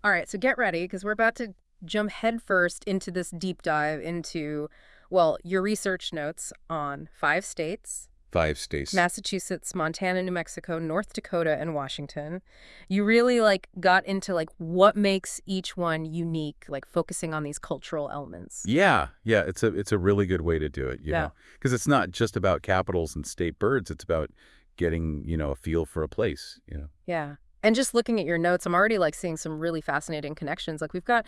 All right, so get ready because we're about to jump headfirst into this deep dive into, well, your research notes on 5 states: 5 states. Massachusetts, Montana, New Mexico, North Dakota, and Washington. You really like got into like what makes each one unique, like focusing on these cultural elements. Yeah, yeah, it's a really good way to do it, Yeah. because it's not just about capitals and state birds. It's about getting, a feel for a place. Yeah. And just looking at your notes, I'm already like seeing some really fascinating connections. Like we've got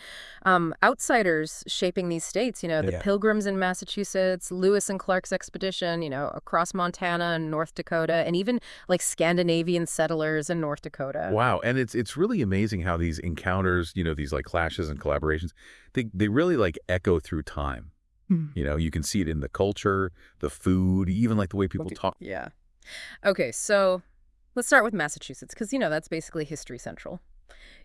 outsiders shaping these states, the Yeah. Pilgrims in Massachusetts, Lewis and Clark's expedition, across Montana and North Dakota, and even like Scandinavian settlers in North Dakota. Wow, and it's really amazing how these encounters, these like clashes and collaborations, they really like echo through time. Hmm. You can see it in the culture, the food, even like the way people talk. Yeah. Okay, so let's start with Massachusetts because, that's basically History Central.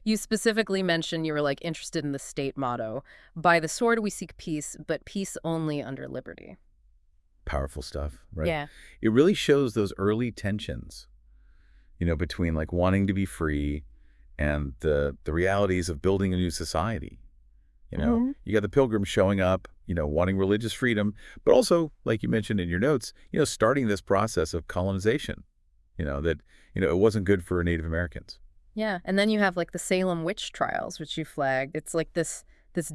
You specifically mentioned you were like interested in the state motto, by the sword we seek peace, but peace only under liberty. Powerful stuff, right? Yeah. It really shows those early tensions, between like wanting to be free and the realities of building a new society. Hmm. You got the pilgrims showing up, wanting religious freedom, but also, like you mentioned in your notes, starting this process of colonization, that, it wasn't good for Native Americans. Yeah, and then you have like the Salem witch trials, which you flagged. It's like this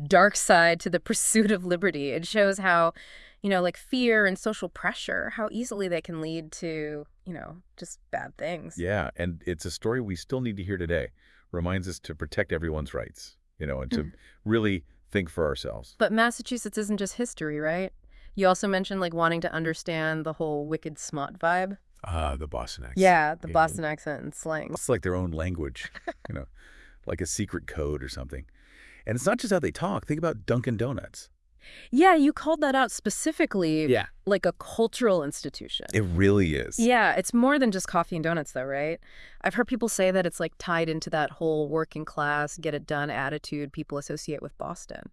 dark side to the pursuit of liberty. It shows how, like fear and social pressure, how easily they can lead to, just bad things. Yeah, and it's a story we still need to hear today. Reminds us to protect everyone's rights, and to really think for ourselves. But Massachusetts isn't just history, right? You also mentioned like wanting to understand the whole wicked smut vibe. Ah, the Boston accent. Yeah, the Yeah. Boston accent and slang. It's like their own language, you know, like a secret code or something. And it's not just how they talk. Think about Dunkin' Donuts. Yeah, you called that out specifically Yeah. like a cultural institution. It really is. Yeah, it's more than just coffee and donuts though, right? I've heard people say that it's like tied into that whole working class, get it done attitude people associate with Boston.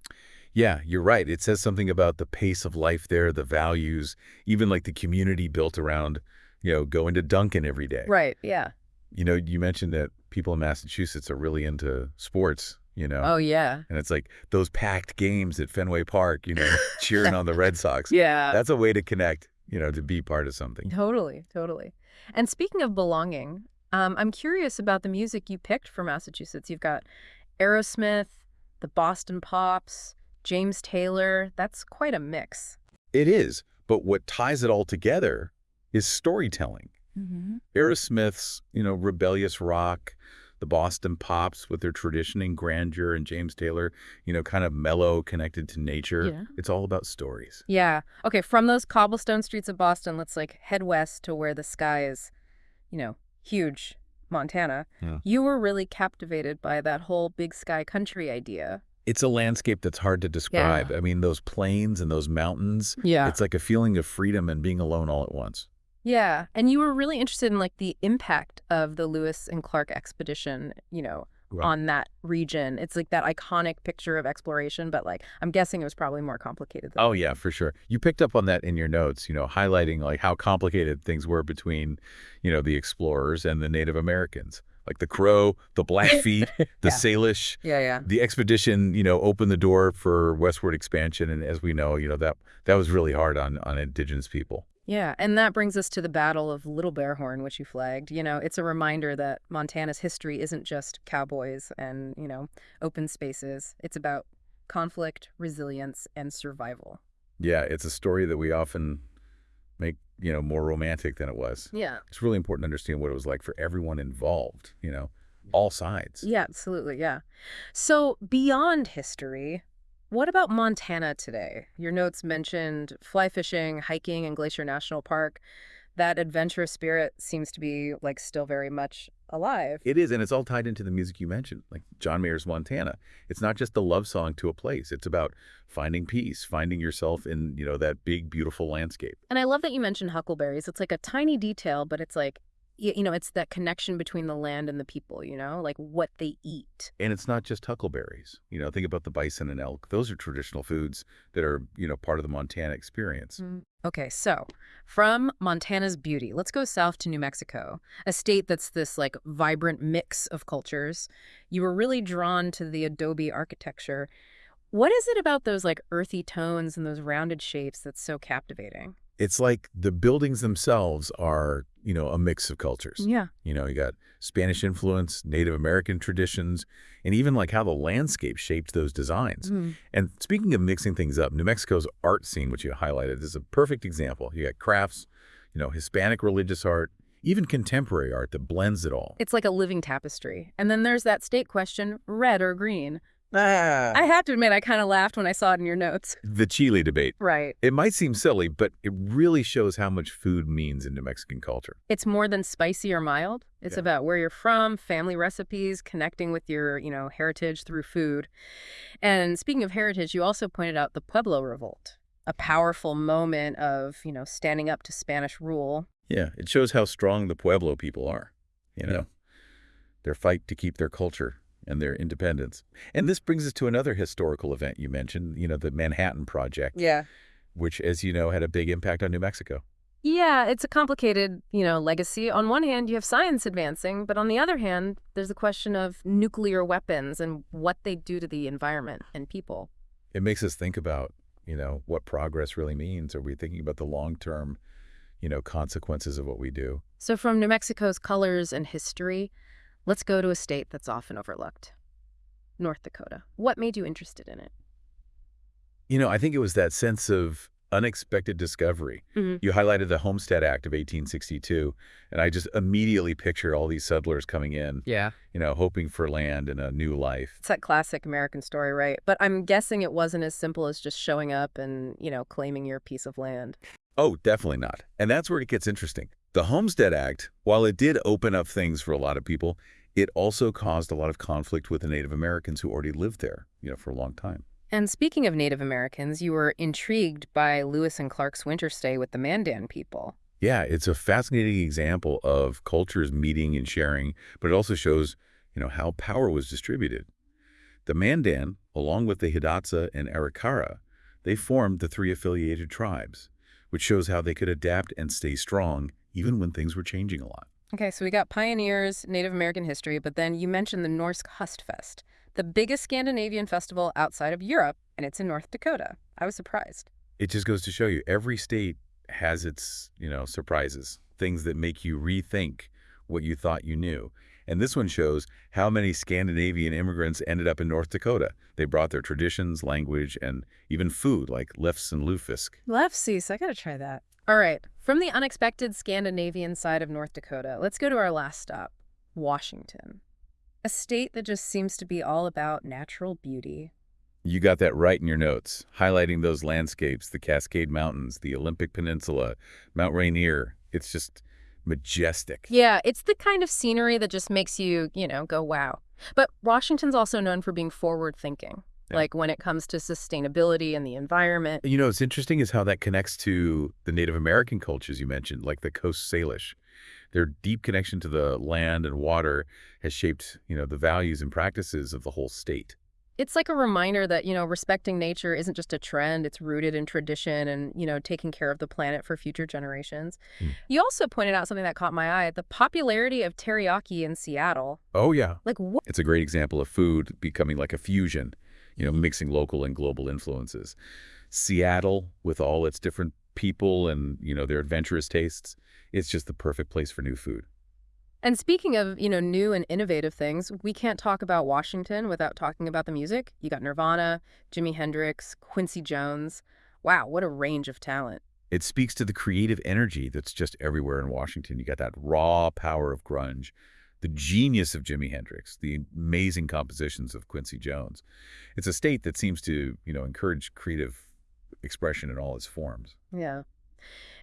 Yeah, you're right. It says something about the pace of life there, the values, even like the community built around, going to Dunkin' every day. Right, yeah. You mentioned that people in Massachusetts are really into sports. Oh, yeah. And it's like those packed games at Fenway Park, cheering on the Red Sox. Yeah. That's a way to connect, to be part of something. Totally, totally. And speaking of belonging, I'm curious about the music you picked for Massachusetts. You've got Aerosmith, the Boston Pops, James Taylor. That's quite a mix. It is, but what ties it all together is storytelling. Hmm. Aerosmith's, rebellious rock, the Boston Pops with their tradition and grandeur, and James Taylor, kind of mellow, connected to nature. Yeah. It's all about stories. Yeah. Okay, from those cobblestone streets of Boston, let's like head west to where the sky is, huge, Montana. Yeah. You were really captivated by that whole big sky country idea. It's a landscape that's hard to describe. Yeah. I mean, those plains and those mountains, Yeah. it's like a feeling of freedom and being alone all at once. Yeah, and you were really interested in like the impact of the Lewis and Clark expedition, Right. on that region. It's like that iconic picture of exploration, but like I'm guessing it was probably more complicated than Oh, that. yeah, for sure. You picked up on that in your notes, highlighting like how complicated things were between, the explorers and the Native Americans. Like the Crow, the Blackfeet, the Yeah. Salish. Yeah. The expedition, opened the door for westward expansion. And as we know, that was really hard on indigenous people. Yeah, and that brings us to the Battle of Little Bear Horn, which you flagged. It's a reminder that Montana's history isn't just cowboys and, open spaces. It's about conflict, resilience, and survival. Yeah, it's a story that we often make, more romantic than it was. Yeah. It's really important to understand what it was like for everyone involved, all sides. Yeah, absolutely. Yeah. So beyond history, what about Montana today? Your notes mentioned fly fishing, hiking, and Glacier National Park. That adventurous spirit seems to be like still very much alive. It is, and it's all tied into the music you mentioned, like John Mayer's Montana. It's not just a love song to a place. It's about finding peace, finding yourself in, that big, beautiful landscape. And I love that you mentioned huckleberries. It's like a tiny detail, but it's like It's that connection between the land and the people, like what they eat. And it's not just huckleberries. Think about the bison and elk. Those are traditional foods that are, part of the Montana experience. Okay, so from Montana's beauty, let's go south to New Mexico, a state that's this like vibrant mix of cultures. You were really drawn to the adobe architecture. What is it about those like earthy tones and those rounded shapes that's so captivating? It's like the buildings themselves are, a mix of cultures. Yeah. You got Spanish influence, Native American traditions, and even like how the landscape shaped those designs. And speaking of mixing things up, New Mexico's art scene, which you highlighted, is a perfect example. You got crafts, Hispanic religious art, even contemporary art that blends it all. It's like a living tapestry. And then there's that state question, red or green. Ah. I have to admit, I kind of laughed when I saw it in your notes. The Chile debate. Right. It might seem silly, but it really shows how much food means in New Mexican culture. It's more than spicy or mild. It's about where you're from, family recipes, connecting with your, heritage through food. And speaking of heritage, you also pointed out the Pueblo Revolt, a powerful moment of, standing up to Spanish rule. Yeah, it shows how strong the Pueblo people are, their fight to keep their culture and their independence. And this brings us to another historical event you mentioned, the Manhattan Project. Yeah. Which, as you know, had a big impact on New Mexico. Yeah, it's a complicated, legacy. On one hand, you have science advancing, but on the other hand, there's the question of nuclear weapons and what they do to the environment and people. It makes us think about, what progress really means. Are we thinking about the long-term, consequences of what we do? So from New Mexico's colors and history, let's go to a state that's often overlooked. North Dakota. What made you interested in it? I think it was that sense of unexpected discovery. You highlighted the Homestead Act of 1862, and I just immediately picture all these settlers coming in, Yeah. Hoping for land and a new life. It's that classic American story, right? But I'm guessing it wasn't as simple as just showing up and, claiming your piece of land. Oh, definitely not. And that's where it gets interesting. The Homestead Act, while it did open up things for a lot of people, it also caused a lot of conflict with the Native Americans who already lived there, for a long time. And speaking of Native Americans, you were intrigued by Lewis and Clark's winter stay with the Mandan people. Yeah, it's a fascinating example of cultures meeting and sharing, but it also shows, how power was distributed. The Mandan, along with the Hidatsa and Arikara, they formed the three affiliated tribes, which shows how they could adapt and stay strong even when things were changing a lot. Okay, so we got pioneers, Native American history, but then you mentioned the Norsk Høstfest, the biggest Scandinavian festival outside of Europe, and it's in North Dakota. I was surprised. It just goes to show you every state has its, surprises, things that make you rethink what you thought you knew. And this one shows how many Scandinavian immigrants ended up in North Dakota. They brought their traditions, language, and even food like lefse and lufisk. Lefse, I gotta try that. All right, from the unexpected Scandinavian side of North Dakota, let's go to our last stop, Washington. A state that just seems to be all about natural beauty. You got that right in your notes, highlighting those landscapes, the Cascade Mountains, the Olympic Peninsula, Mount Rainier. It's just majestic. Yeah, it's the kind of scenery that just makes you, go wow. But Washington's also known for being forward-thinking, like when it comes to sustainability and the environment. What's interesting is how that connects to the Native American cultures you mentioned, like the Coast Salish. Their deep connection to the land and water has shaped, the values and practices of the whole state. It's like a reminder that, respecting nature isn't just a trend. It's rooted in tradition and, taking care of the planet for future generations. You also pointed out something that caught my eye, the popularity of teriyaki in Seattle. Oh, yeah. Like what? It's a great example of food becoming like a fusion, mixing local and global influences. Seattle, with all its different people and, their adventurous tastes, it's just the perfect place for new food. And speaking of, new and innovative things, we can't talk about Washington without talking about the music. You got Nirvana, Jimi Hendrix, Quincy Jones. Wow, what a range of talent. It speaks to the creative energy that's just everywhere in Washington. You got that raw power of grunge, the genius of Jimi Hendrix, the amazing compositions of Quincy Jones. It's a state that seems to, encourage creative expression in all its forms. Yeah.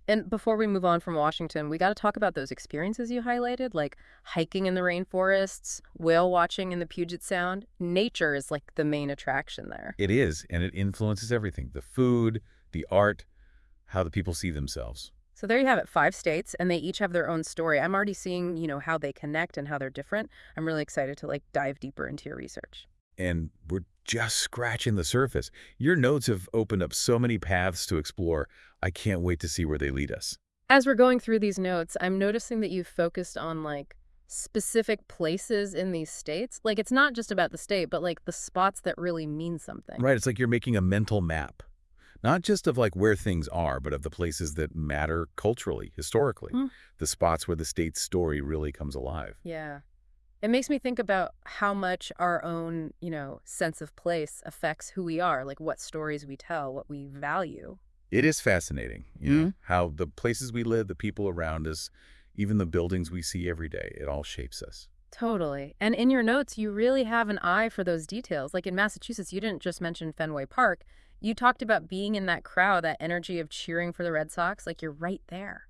And before we move on from Washington, we got to talk about those experiences you highlighted, like hiking in the rainforests, whale watching in the Puget Sound. Nature is like the main attraction there. It is, and it influences everything. The food, the art, how the people see themselves. So there you have it, 5 states, and they each have their own story. I'm already seeing, how they connect and how they're different. I'm really excited to, like, dive deeper into your research. And we're just scratching the surface. Your notes have opened up so many paths to explore. I can't wait to see where they lead us. As we're going through these notes, I'm noticing that you've focused on, like, specific places in these states. Like, it's not just about the state, but, like, the spots that really mean something. Right, it's like you're making a mental map, not just of like where things are, but of the places that matter culturally, historically, Hmm. the spots where the state's story really comes alive. Yeah. It makes me think about how much our own, sense of place affects who we are, like what stories we tell, what we value. It is fascinating, how the places we live, the people around us, even the buildings we see every day, it all shapes us. Totally. And in your notes, you really have an eye for those details. Like in Massachusetts, you didn't just mention Fenway Park. You talked about being in that crowd, that energy of cheering for the Red Sox. Like you're right there.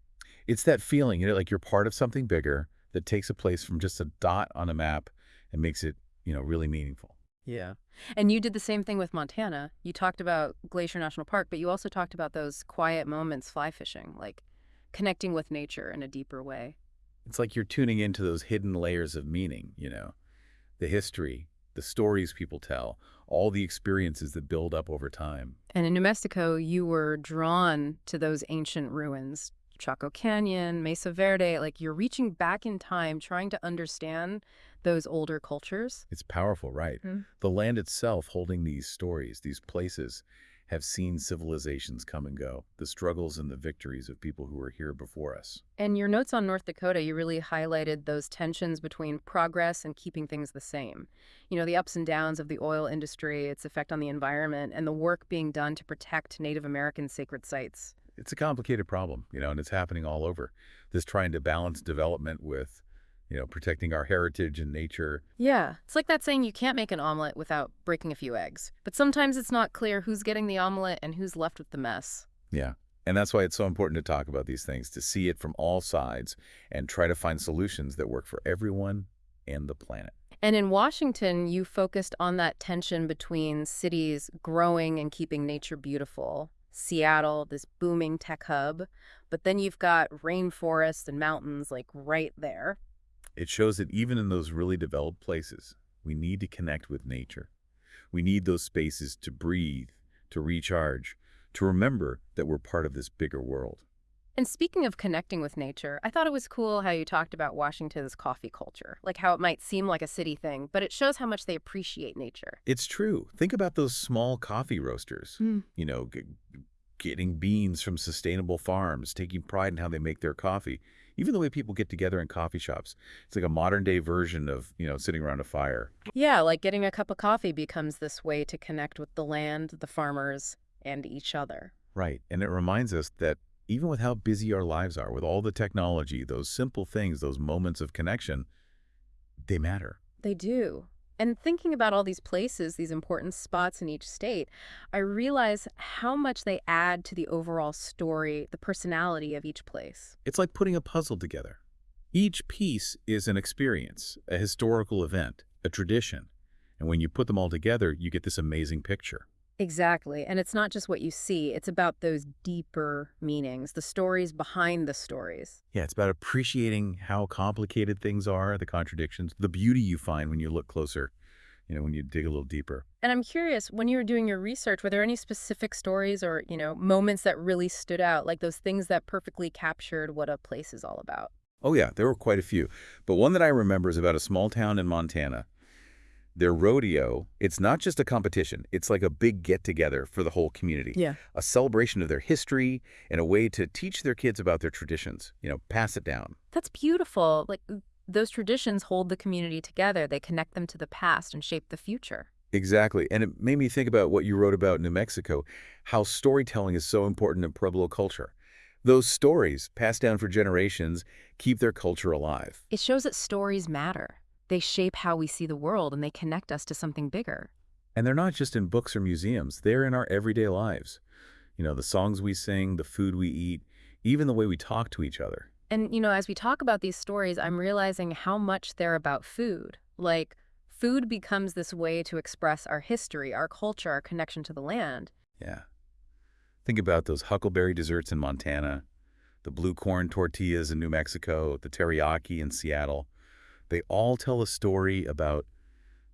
It's that feeling, like you're part of something bigger that takes a place from just a dot on a map and makes it, really meaningful. Yeah. And you did the same thing with Montana. You talked about Glacier National Park, but you also talked about those quiet moments fly fishing, like connecting with nature in a deeper way. It's like you're tuning into those hidden layers of meaning, the history, the stories people tell, all the experiences that build up over time. And in New Mexico, you were drawn to those ancient ruins, Chaco Canyon, Mesa Verde, like you're reaching back in time, trying to understand those older cultures. It's powerful, right? Mm. The land itself holding these stories, these places, have seen civilizations come and go, the struggles and the victories of people who were here before us. And your notes on North Dakota, you really highlighted those tensions between progress and keeping things the same. The ups and downs of the oil industry, its effect on the environment, and the work being done to protect Native American sacred sites. It's a complicated problem, and it's happening all over. This trying to balance development with, protecting our heritage and nature. Yeah, it's like that saying you can't make an omelet without breaking a few eggs. But sometimes it's not clear who's getting the omelet and who's left with the mess. Yeah. And that's why it's so important to talk about these things, to see it from all sides and try to find solutions that work for everyone and the planet. And in Washington, you focused on that tension between cities growing and keeping nature beautiful. Seattle, this booming tech hub, but then you've got rainforests and mountains like right there. It shows that even in those really developed places, we need to connect with nature. We need those spaces to breathe, to recharge, to remember that we're part of this bigger world. And speaking of connecting with nature, I thought it was cool how you talked about Washington's coffee culture, like how it might seem like a city thing, but it shows how much they appreciate nature. It's true. Think about those small coffee roasters, Mm. getting beans from sustainable farms, taking pride in how they make their coffee. Even the way people get together in coffee shops. It's like a modern day version of, sitting around a fire. Yeah, like getting a cup of coffee becomes this way to connect with the land, the farmers, and each other. Right. And it reminds us that even with how busy our lives are, with all the technology, those simple things, those moments of connection, they matter. They do. And thinking about all these places, these important spots in each state, I realize how much they add to the overall story, the personality of each place. It's like putting a puzzle together. Each piece is an experience, a historical event, a tradition. And when you put them all together, you get this amazing picture. Exactly. And it's not just what you see, it's about those deeper meanings, the stories behind the stories. Yeah, it's about appreciating how complicated things are, the contradictions, the beauty you find when you look closer, when you dig a little deeper. And I'm curious, when you were doing your research, were there any specific stories or, moments that really stood out, like those things that perfectly captured what a place is all about? Oh yeah, there were quite a few. But one that I remember is about a small town in Montana. Their rodeo, it's not just a competition. It's like a big get-together for the whole community. Yeah. A celebration of their history and a way to teach their kids about their traditions, pass it down. That's beautiful. Like those traditions hold the community together. They connect them to the past and shape the future. Exactly. And it made me think about what you wrote about New Mexico, how storytelling is so important in Pueblo culture. Those stories, passed down for generations, keep their culture alive. It shows that stories matter. They shape how we see the world and they connect us to something bigger. And they're not just in books or museums. They're in our everyday lives. The songs we sing, the food we eat, even the way we talk to each other. And, as we talk about these stories, I'm realizing how much they're about food. Like, food becomes this way to express our history, our culture, our connection to the land. Yeah. Think about those huckleberry desserts in Montana, the blue corn tortillas in New Mexico, the teriyaki in Seattle. They all tell a story about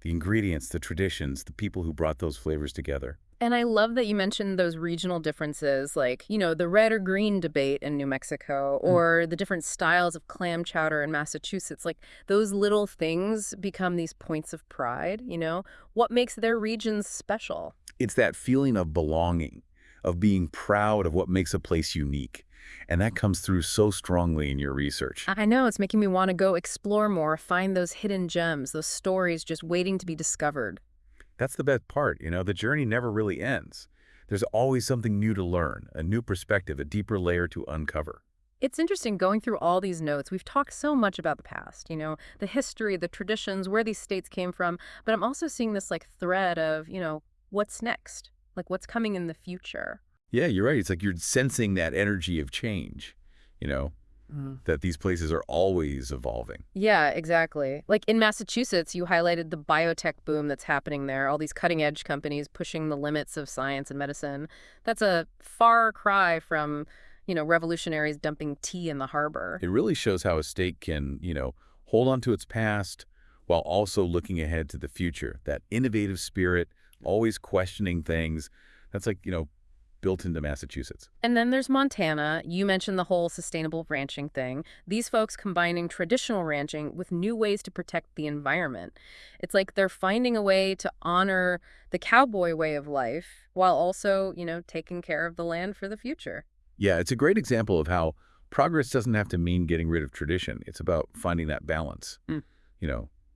the ingredients, the traditions, the people who brought those flavors together. And I love that you mentioned those regional differences, like, the red or green debate in New Mexico, or the different styles of clam chowder in Massachusetts. Like, those little things become these points of pride. What makes their regions special? It's that feeling of belonging, of being proud of what makes a place unique. And that comes through so strongly in your research. I know, it's making me want to go explore more, find those hidden gems, those stories just waiting to be discovered. That's the best part, the journey never really ends. There's always something new to learn, a new perspective, a deeper layer to uncover. It's interesting going through all these notes. We've talked so much about the past, the history, the traditions, where these states came from, but I'm also seeing this like thread of, what's next? Like what's coming in the future? Yeah, you're right. It's like you're sensing that energy of change, you know, that these places are always evolving. Yeah, exactly. Like in Massachusetts, you highlighted the biotech boom that's happening there, all these cutting edge companies pushing the limits of science and medicine. That's a far cry from, revolutionaries dumping tea in the harbor. It really shows how a state can, hold on to its past while also looking ahead to the future. That innovative spirit, always questioning things. That's like, built into Massachusetts. And then there's Montana. You mentioned the whole sustainable ranching thing. These folks combining traditional ranching with new ways to protect the environment. It's like they're finding a way to honor the cowboy way of life while also, taking care of the land for the future. Yeah, it's a great example of how progress doesn't have to mean getting rid of tradition. It's about finding that balance, Mm.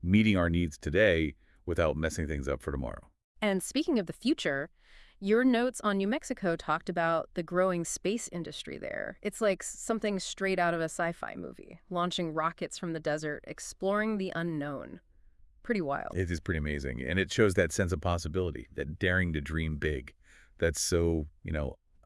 meeting our needs today without messing things up for tomorrow. And speaking of the future, your notes on New Mexico talked about the growing space industry there. It's like something straight out of a sci-fi movie, launching rockets from the desert, exploring the unknown. Pretty wild. It is pretty amazing. And it shows that sense of possibility, that daring to dream big. That's so,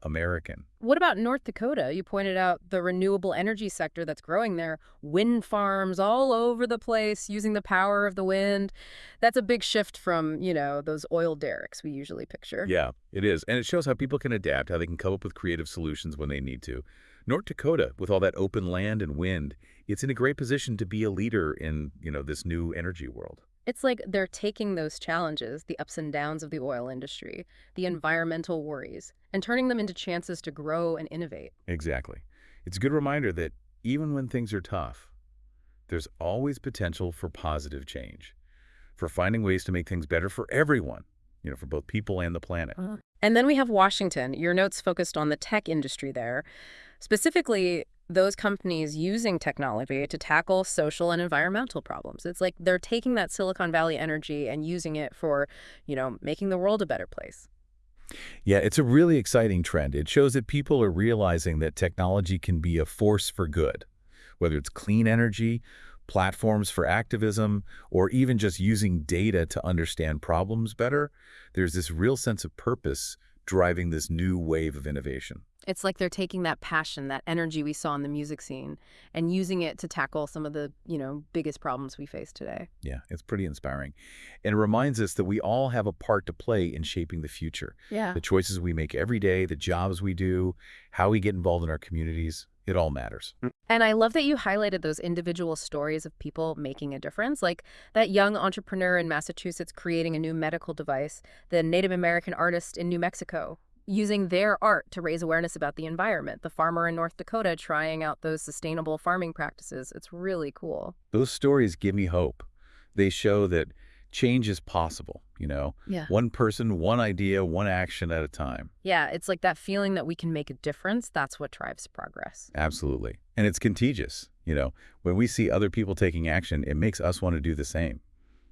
American. What about North Dakota? You pointed out the renewable energy sector that's growing there. Wind farms all over the place using the power of the wind. That's a big shift from, those oil derricks we usually picture. Yeah, it is. And it shows how people can adapt, how they can come up with creative solutions when they need to. North Dakota, with all that open land and wind, it's in a great position to be a leader in, this new energy world. It's like they're taking those challenges, the ups and downs of the oil industry, the environmental worries, and turning them into chances to grow and innovate. Exactly. It's a good reminder that even when things are tough, there's always potential for positive change, for finding ways to make things better for everyone, for both people and the planet. And then we have Washington. Your notes focused on the tech industry there, specifically those companies using technology to tackle social and environmental problems. It's like they're taking that Silicon Valley energy and using it for, making the world a better place. Yeah, it's a really exciting trend. It shows that people are realizing that technology can be a force for good, whether it's clean energy, platforms for activism, or even just using data to understand problems better. There's this real sense of purpose driving this new wave of innovation. It's like they're taking that passion, that energy we saw in the music scene, and using it to tackle some of the, biggest problems we face today. Yeah, it's pretty inspiring. And it reminds us that we all have a part to play in shaping the future. Yeah. The choices we make every day, the jobs we do, how we get involved in our communities, it all matters. And I love that you highlighted those individual stories of people making a difference, like that young entrepreneur in Massachusetts creating a new medical device, the Native American artist in New Mexico using their art to raise awareness about the environment, the farmer in North Dakota trying out those sustainable farming practices. It's really cool. Those stories give me hope. They show that change is possible, Yeah. One person, one idea, one action at a time. Yeah, it's like that feeling that we can make a difference. That's what drives progress. Absolutely. And it's contagious, When we see other people taking action, it makes us want to do the same,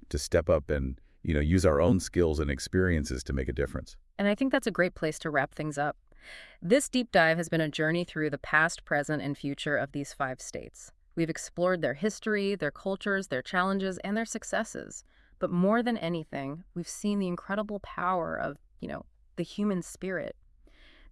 to step up and, use our own skills and experiences to make a difference. And I think that's a great place to wrap things up. This deep dive has been a journey through the past, present, and future of these 5 states. We've explored their history, their cultures, their challenges, and their successes. But more than anything, we've seen the incredible power of, the human spirit,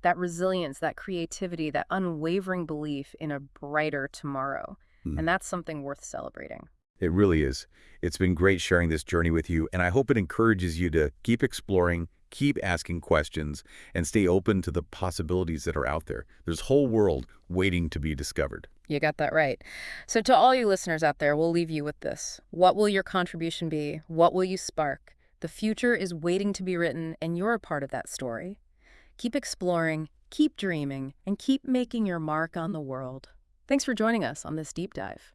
that resilience, that creativity, that unwavering belief in a brighter tomorrow. And that's something worth celebrating. It really is. It's been great sharing this journey with you, and I hope it encourages you to keep exploring, Keep asking questions and stay open to the possibilities that are out there. There's a whole world waiting to be discovered. You got that right. So to all you listeners out there, we'll leave you with this. What will your contribution be? What will you spark? The future is waiting to be written, and you're a part of that story. Keep exploring, keep dreaming, and keep making your mark on the world. Thanks for joining us on this deep dive.